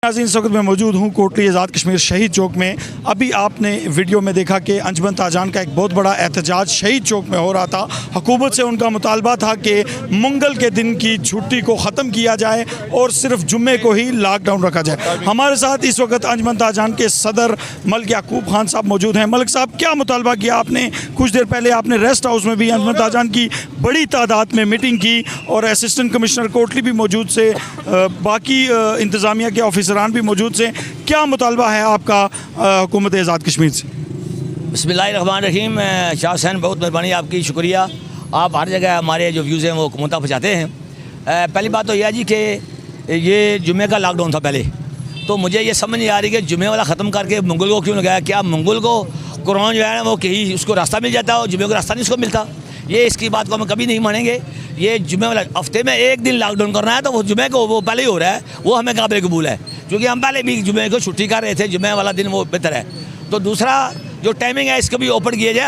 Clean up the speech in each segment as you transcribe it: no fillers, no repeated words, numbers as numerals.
नाज़रीन, इस वक्त मैं मौजूद हूँ कोटली आज़ाद कश्मीर शहीद चौक में। अभी आपने वीडियो में देखा कि अंजुमन ताजरान का एक बहुत बड़ा एहतजाज शहीद चौक में हो रहा था। हुकूमत से उनका मुतालबा था कि मंगल के दिन की छुट्टी को ख़त्म किया जाए और सिर्फ जुम्मे को ही लॉकडाउन रखा जाए। हमारे साथ इस वक्त अंजुमन ताजरान के सदर मलिक याकूब खान साहब मौजूद हैं। मलिक साहब, क्या मुतालबा किया आपने? कुछ देर पहले आपने रेस्ट हाउस में भी अंजुमन ताजरान की बड़ी तादाद में मीटिंग की और असिस्टेंट कमिश्नर कोटली भी मौजूद से, बाकी इंतज़ामिया के ऑफिसरान भी मौजूद से। क्या मुतालबा है आपका हुकूमत आज़ाद कश्मीर से? बिस्मिल्लाहिर्रहमानिर्रहीम। शाह हुसैन, बहुत मेहरबानी आपकी, शुक्रिया। आप हर जगह हमारे जो व्यूज़ हैं वो हुकूमत पहुँचाते हैं। पहली बात तो यह है जी कि ये जुमे का लॉकडाउन था पहले, तो मुझे ये समझ नहीं आ रही कि जुमे वाला ख़त्म करके मंगल को क्यों लगाया। क्या मंगल को कुरान जो है ना वो कहीं उसको रास्ता मिल जाता है और जुमे को रास्ता नहीं उसको मिलता? ये इसकी बात को हम कभी नहीं मानेंगे। ये जुमे वाला हफ्ते में एक दिन लॉकडाउन करना है तो वो जुमे को वो पहले ही हो रहा है, वो हमें काबिल कबूल है, क्योंकि हम पहले भी जुमे को छुट्टी कर रहे थे। जुमे वाला दिन वो बेहतर है। तो दूसरा जो टाइमिंग है इसको भी ओपन किया जाए।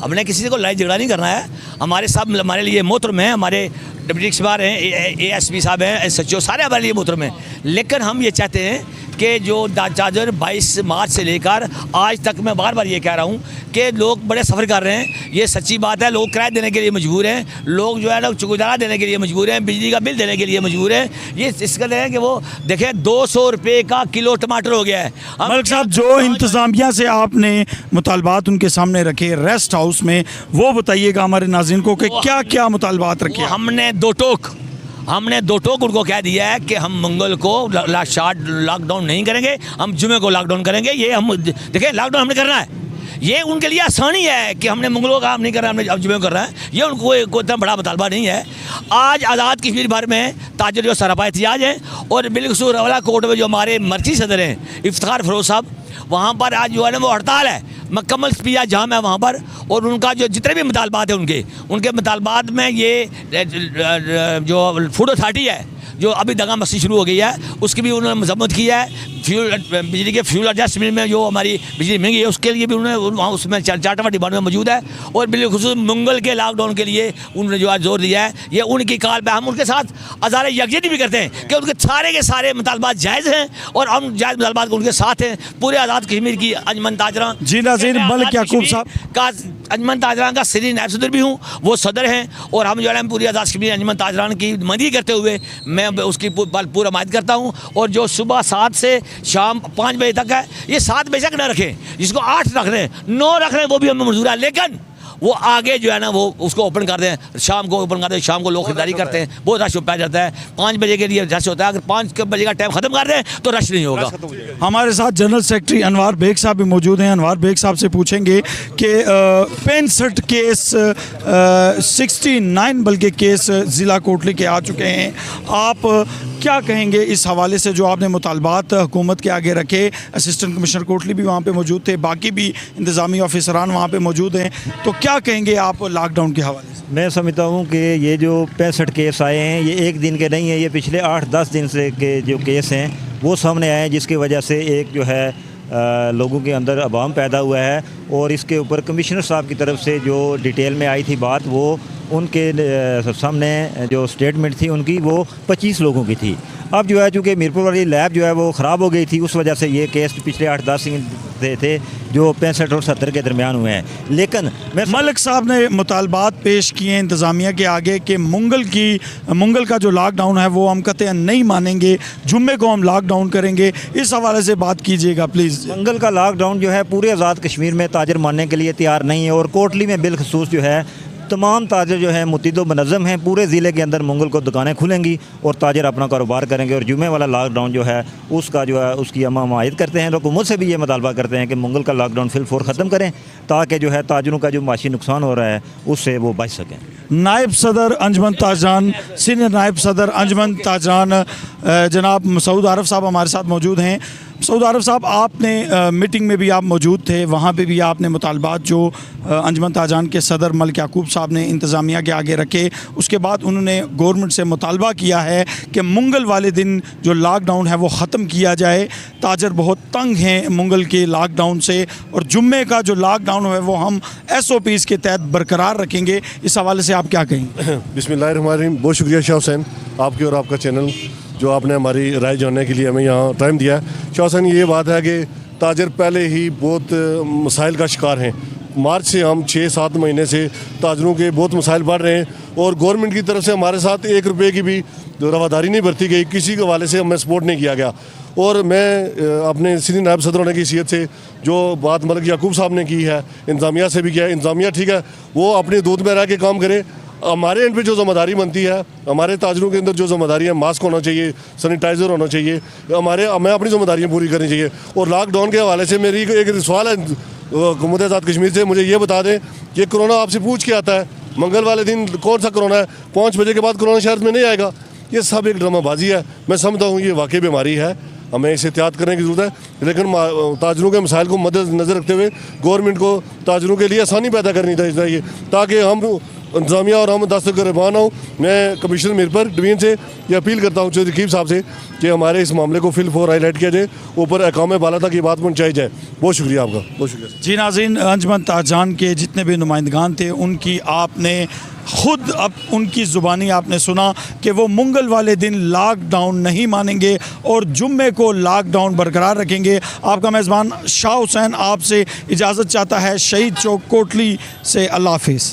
हमने किसी को लड़ाई झगड़ा नहीं करना है। हमारे सब हमारे लिए मोहतरम हैं, हमारे डिप्टी कमिश्नर हैं, ASP साहब हैं, SHO, सारे हमारे लिए मोहतरम हैं। लेकिन हम ये चाहते हैं कि जो चार्जर 22 मार्च से लेकर आज तक, मैं बार बार ये कह रहा हूँ कि लोग बड़े सफ़र कर रहे हैं। ये सच्ची बात है, लोग किराया देने के लिए मजबूर हैं, लोग जो है ना चुकदारा देने के लिए मजबूर हैं, बिजली का बिल देने के लिए मजबूर हैं। ये इस कदर है कि वो देखें 200 रुपये का किलो टमाटर हो गया है। मलिक साहब, जो इंतज़ामिया से आपने मुतालबात उनके सामने रखे रेस्ट हाउस में, वो बताइएगा हमारे नाज़रीन को कि क्या क्या मुतालबात रखे? हमने दो टोक उनको कह दिया है कि हम मंगल को लॉकडाउन नहीं करेंगे, हम जुमे को लॉकडाउन करेंगे। ये हम देखिए लॉकडाउन हमने करना है। ये उनके लिए आसानी है कि हमने मंगलों का काम नहीं कर रहा, हमने अब जुमे को कर रहा है। ये उनको कोई इतना बड़ा मुतालबा नहीं है। आज आज़ाद कश्मीर भर में ताजर जो सरापा एहतिजाज हैं और बिलखसूस रवला कोर्ट में जो हमारे मर्ची सदर हैं इफ्तार फरोज साहब, वहाँ पर आज जो है ना वो हड़ताल है, मुकम्मल पिया जाम है वहाँ पर। और उनका जो जितने भी मुतालबात हैं उनके मुतालबात में ये जो फूड अथॉरिटी है जो अभी दगा मस्ती शुरू हो गई है, उसकी भी उन्होंने मजम्मत की है। बिजली के फ्यूल एडजस्टमेंट में जो हमारी बिजली महंगी है उसके लिए भी उन्होंने वहाँ उसमें चार्टर डिपार्टमेंट में मौजूद है। और बिलखुसूस मंगल के लॉकडाउन के लिए उन्होंने जो आज जोर दिया है, ये उनकी काल पे हम उनके साथ अज़ार यकजहती भी करते हैं कि उनके सारे के सारे मुतालबात जायज़ हैं और हम जायज़ मुतालबात उनके साथ हैं। पूरे आज़ाद कश्मीर की अंजुमन ताजरान, जी नाज़रीन, मलिक याकूब साहब का अंजुमन ताजरान का सीनियर नायब सदर भी हूँ, वो सदर हैं। और हम जो है पूरी आज़ाद कश्मीर अंजुमन ताजरान की नुमाइंदगी करते हुए मैं उसकी पूरा हिमायत करता हूँ। और जो सुबह 7 से शाम 5 बजे तक है, ये 7 बजे तक ना रखें, जिसको 8 रख रहे हैं, 9 रख रहे हैं, वो भी हमें मंजूर है। लेकिन वो आगे जो है ना वो उसको ओपन कर दें, शाम को ओपन कर दें। शाम को लोग खरीदारी करते हैं, बहुत रश पाया जाता है। 5 बजे के लिए रश होता है। अगर 5 बजे का टाइम ख़त्म कर दें तो रश नहीं होगा। हमारे साथ जनरल सेक्रेटरी अनवार बेग साहब भी मौजूद हैं। अनवार बेग साहब से पूछेंगे कि 65 केस 69 बल्कि केस ज़िला कोटली के आ चुके हैं। आप क्या कहेंगे इस हवाले से जो आपने मुतालबात हुकूमत के आगे रखे? असिस्टेंट कमिश्नर कोटली भी वहाँ पे मौजूद थे, बाकी भी इंतज़ामी ऑफिसरान वहाँ पे मौजूद हैं, तो क्या कहेंगे आप लॉकडाउन के हवाले से? मैं समझता हूँ कि ये जो 65 केस आए हैं ये एक दिन के नहीं है, ये पिछले 8-10 दिन से के जो केस हैं वो सामने आए हैं, जिसकी वजह से एक जो है लोगों के अंदर अवाम पैदा हुआ है। और इसके ऊपर कमिश्नर साहब की तरफ से जो डिटेल में आई थी बात, वो उनके सामने जो स्टेटमेंट थी उनकी वो 25 लोगों की थी। अब जो है चूँकि मीरपुर वाली लैब जो है वो ख़राब हो गई थी, उस वजह से ये केस पिछले 8-10 दिन थे जो 65 और 70 के दरमियान हुए हैं। लेकिन मलिक साहब ने मुतालबात पेश किए इंतज़ामिया के आगे कि मंगल का जो लॉकडाउन है वो हम कतई नहीं मानेंगे, जुम्मे को हम लॉकडाउन करेंगे। इस हवाले से बात कीजिएगा प्लीज़। मंगल का लॉकडाउन जो है पूरे आज़ाद कश्मीर में ताजर मानने के लिए तैयार नहीं है। और कोटली में बिलखसूस जो है तमाम ताजर जो है मुतद्दो मनज़्ज़म हैं। पूरे ज़िले के अंदर मंगल को दुकानें खुलेंगी और ताजर अपना कारोबार करेंगे। और जुमे वाला लॉकडाउन जो है उसका जो है उसकी हम हमायत करते हैं। लोग मुझसे भी ये मुतालबा करते हैं कि मंगल का लॉकडाउन फिलफौर ख़त्म करें ताकि जो है ताजरों का जो माशी नुकसान हो रहा है उससे वो बच सकें। नायब सदर अंजुमन ताजरान, सीनियर नायब सदर अंजुमन ताजरान जनाब मसूद आरिफ साहब हमारे साथ मौजूद हैं। मसूद आरिफ साहब, आपने मीटिंग में भी आप मौजूद थे, वहाँ पे भी आपने मुतालबात जो अंजुमन ताजरान के सदर मलिक याकूब साहब ने इंतज़ामिया के आगे रखे। उसके बाद उन्होंने गवर्नमेंट से मुतालबा किया है कि मंगल वाले दिन जो लॉकडाउन है वो ख़त्म किया जाए। ताजर बहुत तंग हैं मंगल के लॉकडाउन से और जुम्मे का जो लॉकडाउन है वो हम SOPs के तहत बरकरार रखेंगे। इस हवाले से आप क्या कहेंगे? बिस्मिल्लाहिर्रहमानिर्रहीम। बहुत शुक्रिया शाह हुसैन आपके और आपका चैनल जो आपने हमारी राय जानने के लिए हमें यहाँ टाइम दिया है। शाह हुसैन, ये बात है कि ताजर पहले ही बहुत मसाइल का शिकार हैं। मार्च से हम 6-7 महीने से ताजरों के बहुत मसाइल बढ़ रहे हैं और गवर्नमेंट की तरफ से हमारे साथ 1 रुपये की भी रवादारी नहीं बरती गई, किसी के हवाले से हमें सपोर्ट नहीं किया गया। और मैं अपने सीनियर नायब सदर होने की हैसियत से जो बात मलिक याकूब साहब ने की है, इंतज़ामिया से भी किया है। इंतज़ामिया ठीक है, वो अपने दूध में रह के काम करे। हमारे एंड पे जो जिम्मेदारी बनती है, हमारे ताजरों के अंदर जो जिम्मेदारी है, मास्क होना चाहिए, सैनिटाइज़र होना चाहिए, हमें अपनी जिम्मेदारियाँ पूरी करनी चाहिए। और लॉकडाउन के हवाले से मेरी एक सवाल है हुकूमत आज़ाद कश्मीर से, मुझे ये बता दें कि कोरोना आपसे पूछ के आता है, मंगल वाले दिन कौन सा कोरोना है, 5 बजे के बाद कोरोना शहर में नहीं आएगा। ये सब एक ड्रामाबाजी है। मैं समझता हूँ ये वाकई बीमारी है, हमें इसे एहतियात करने की ज़रूरत है। लेकिन ताजरों के मसाइल को मद्देनज़र रखते हुए गवर्नमेंट को ताजरों के लिए आसानी पैदा करनी चाहिए ताकि हम इंतज़ामिया और हम दस्तक रहमान हूँ। मैं कमिश्नर मीरपुर डिवीज़न से ये अपील करता हूँ चौधरी रकीब साहब से कि हमारे इस मामले को फिल फोर हाईलाइट किया जाए, ऊपर अकाम बाला तक ये बात पहुँचाई जाए। बहुत शुक्रिया आपका, बहुत शुक्रिया। जी नाज़रीन, अंजमन ताजान के जितने भी नुमाइंदगान थे उनकी आपने खुद अब उनकी ज़ुबानी आपने सुना कि वो मंगल वाले दिन लॉकडाउन नहीं मानेंगे और जुम्मे को लॉकडाउन बरकरार रखेंगे। आपका मेज़बान शाह हुसैन आपसे इजाज़त चाहता है शहीद चौक कोटली से। अल्लाह हाफिज़।